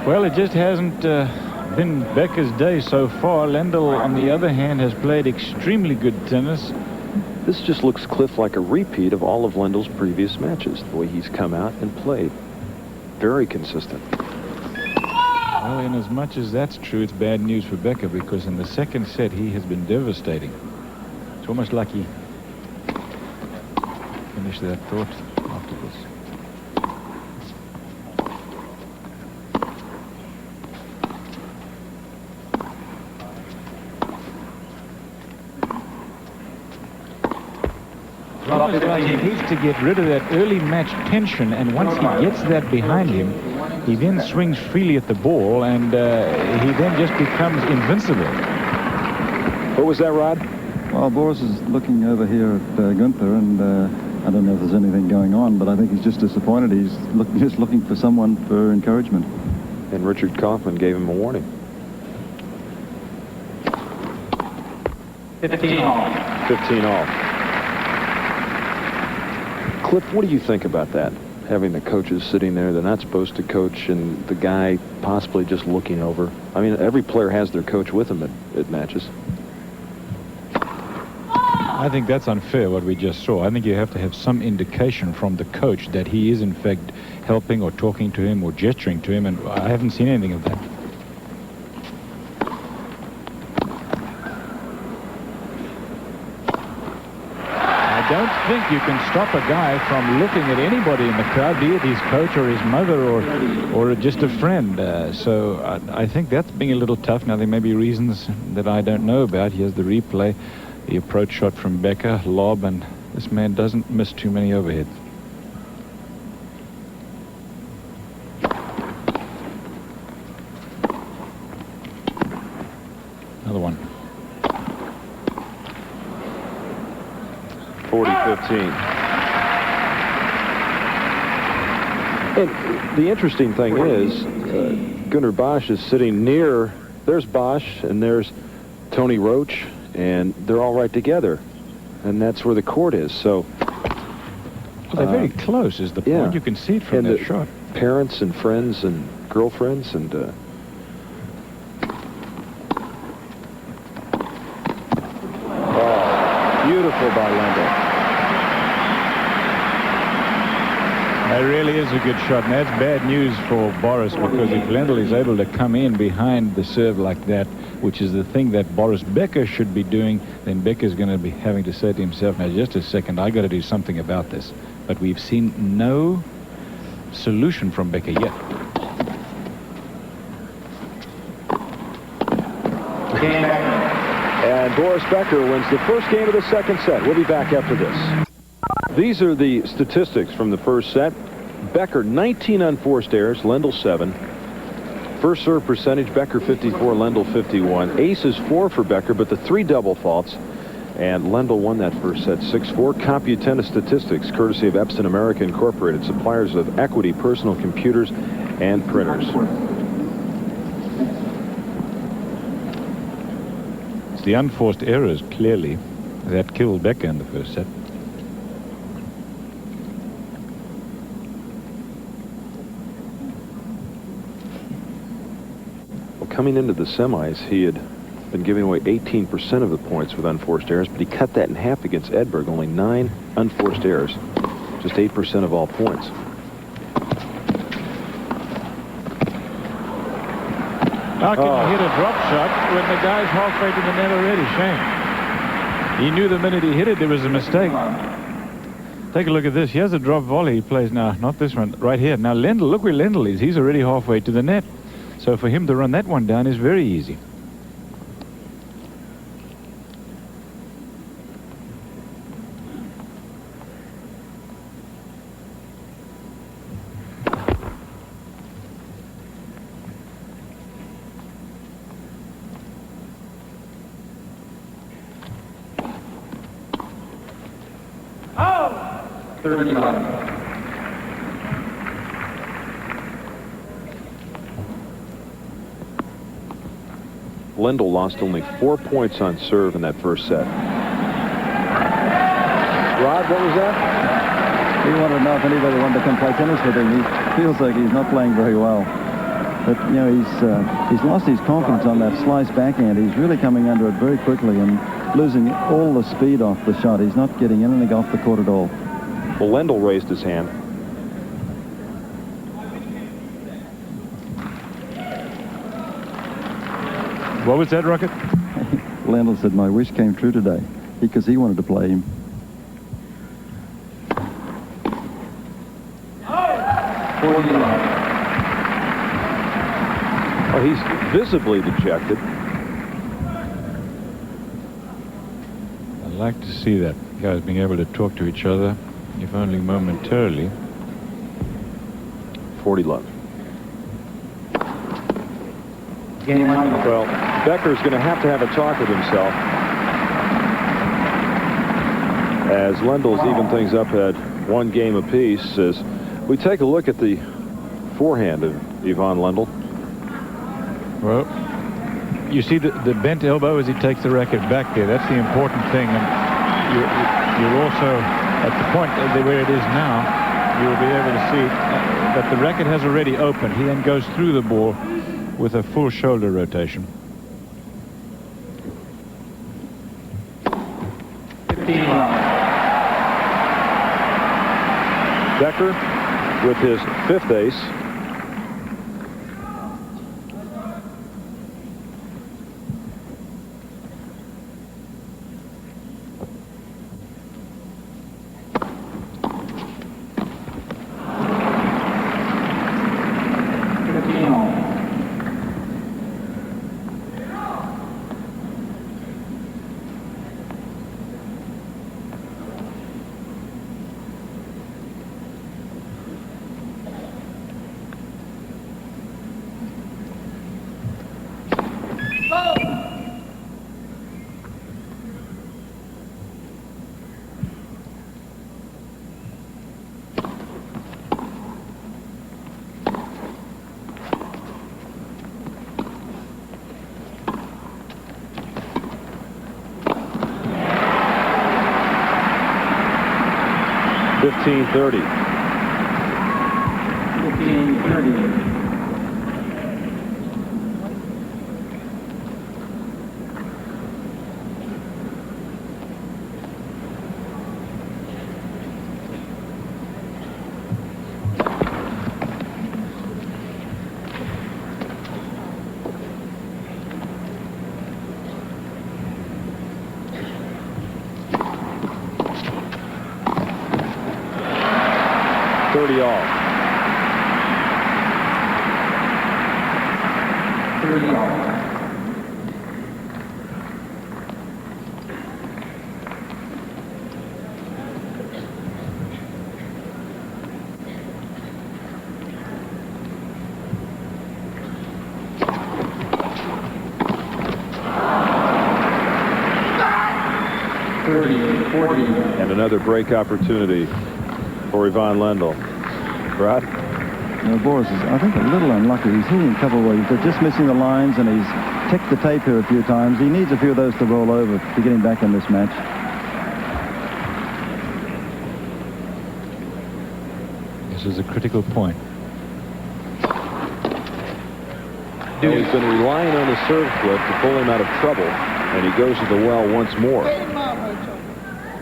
Well, it just hasn't been Becker's day so far. Lendl, on the other hand, has played extremely good tennis. This just looks, Cliff, like a repeat of all of Lendl's previous matches, the way he's come out and played. Very consistent. Well, in as much as that's true, it's bad news for Becker, because in the second set he has been devastating. It's almost like he finished that thought afterwards. Almost like he needs to get rid of that early match tension, and once he gets that behind him, he then swings freely at the ball, and he then just becomes invincible. What was that, Rod? Well, Boris is looking over here at Gunther, and I don't know if there's anything going on, but I think he's just disappointed. He's just looking for someone for encouragement. And Richard Kaufman gave him a warning. 15 all. 15 all. Cliff, what do you think about that? Having the coaches sitting there, they're not supposed to coach, and the guy possibly just looking over. I mean, every player has their coach with them at matches. I think that's unfair, what we just saw. I think you have to have some indication from the coach that he is in fact helping or talking to him or gesturing to him, and I haven't seen anything of that. I don't think you can stop a guy from looking at anybody in the crowd, be it his coach or his mother or just a friend. So I think that's being a little tough. Now, there may be reasons that I don't know about. Here's the replay. The approach shot from Becker, lob, and this man doesn't miss too many overheads. Another one. 40-15. And the interesting thing is, Gunnar Bosch is sitting near, there's Bosch and there's Tony Roach, and they're all right together. And that's where the court is, so. Well, they're very close is the point. Yeah. You can see it from that shot. Parents and friends and girlfriends and Oh, beautiful by Lendl. That really is a good shot, and that's bad news for Boris, because if Lendl is able to come in behind the serve like that, which is the thing that Boris Becker should be doing, then Becker's going to be having to say to himself, now just a second, I got to do something about this. But we've seen no solution from Becker yet. And Boris Becker wins the first game of the second set. We'll be back after this. These are the statistics from the first set. Becker 19 unforced errors, Lendl 7. First serve percentage, Becker 54, Lendl 51. Aces 4 for Becker, but the 3 double faults. And Lendl won that first set 6-4. CompuTennis statistics, courtesy of Epson America Incorporated, suppliers of equity personal computers and printers. It's the unforced errors, clearly, that killed Becker in the first set. Coming into the semis, he had been giving away 18% of the points with unforced errors, but he cut that in half against Edberg. Only 9 unforced errors, just 8% of all points. How can you hit a drop shot when the guy's halfway to the net already? Shame. He knew the minute he hit it, there was a mistake. Take a look at this. Here's a drop volley he plays now. Not this one, right here. Now, Lendl, look where Lendl is. He's already halfway to the net. So for him to run that one down is very easy. Oh! 39. Lendl lost only 4 points on serve in that first set. Rod, what was that? He wanted to know if anybody wanted to come play tennis with him. He feels like he's not playing very well. But, you know, he's lost his confidence on that slice backhand. He's really coming under it very quickly and losing all the speed off the shot. He's not getting anything off the court at all. Well, Lendl raised his hand. What was that, Rocket? Lendl said, my wish came true today, because he wanted to play him. Oh, he's visibly dejected. I'd like to see that. Guys being able to talk to each other, if only momentarily. 40 love. Game one. Well, Becker's going to have a talk with himself as Lendl's even things up at 1 game apiece. As we take a look at the forehand of Ivan Lendl. Well, you see the bent elbow as he takes the racket back there. That's the important thing. And you're also at the point where it is now, you'll be able to see that the racket has already opened. He then goes through the ball with a full shoulder rotation. 15 love. Becker with his 5th ace. $15-30. 15-30. All. 30 all. And another break opportunity for Ivan Lendl. Rod? Now, Boris is, I think, a little unlucky. He's hitting a couple of ways. They're just missing the lines, and he's ticked the tape here a few times. He needs a few of those to roll over to get him back in this match. This is a critical point. He's been relying on the serve flip to pull him out of trouble, and he goes to the well once more.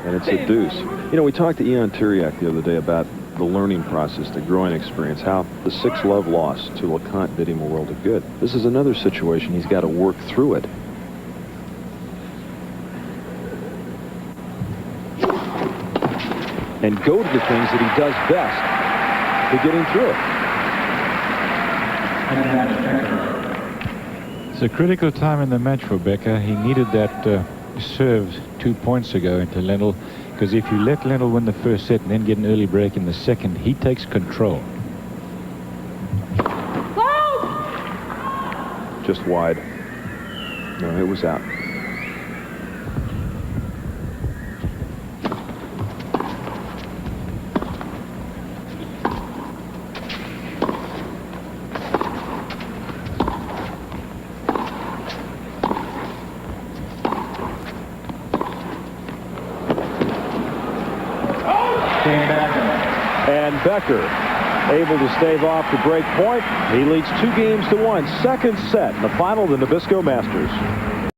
And it's a deuce. You know, we talked to Ian Tiriac the other day about the learning process, the growing experience, how the 6-love loss to LeConte did him a world of good. This is another situation. He's got to work through it. And go to the things that he does best to get him through it. It's a critical time in the match for Becker. He needed that serve 2 points ago into Lendl, because if you let Lendl win the first set and then get an early break in the second, he takes control. Just wide. No, it was out. And Becker able to stave off the break point. He leads 2-1. Second set in the final of the Nabisco Masters.